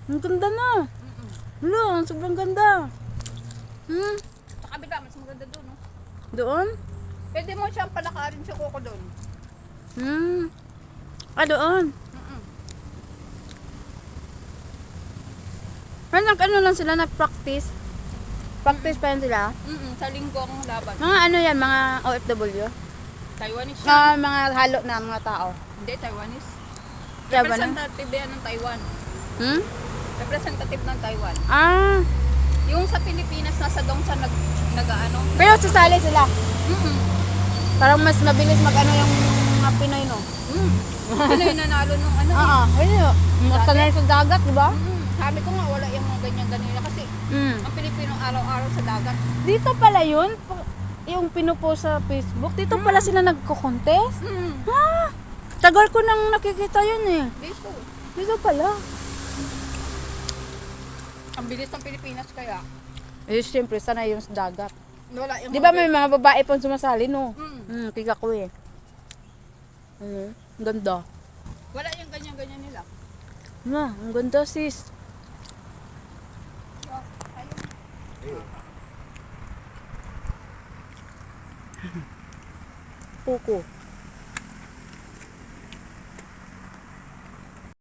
Ang ganda na. Mm-mm. Wala, sobrang ganda. Sa kabila, mas maganda doon, no? Doon? Pwede mo siyang palakarin sa kuko doon. Doon. Mm-mm. Ano lang sila, nag-practice. Practice pa yan sila. Sa linggo ang laban. Mga ano yan, mga OFW. Taiwanese siya. Mga halo na mga tao. Hindi, Taiwanese. Taiwan na? Representative yan ng Taiwan. Hmm? Representative ng Taiwan. Ah, Yung sa Pilipinas, nasa Dongsan nag-ano. pero sasali sila. Mm-mm. Parang mas mabilis mag-ano yung mga Pinoy, no? Pinoy nanalo nung ano. Ayun. Mas sanay sa dagat, di ba? Sabi ko nga, wala yung mga ganyan-ganyan. Kasi ang Pilipino araw-araw sa dagat. Dito pala yun, yung pinupost sa Facebook, dito pala sila nagko-contest. Tagal ko nang nakikita yun eh. Dito. Dito pala. Ang bilis ng Pilipinas kaya. Eh, siyempre, sanay yung sa dagat. Wala yung Di ba may mga babae pang sumasali, no? Mm. Tiga ko eh. Ganda. Wala yung ganyan-ganyan nila. Ang ganda sis. Puko.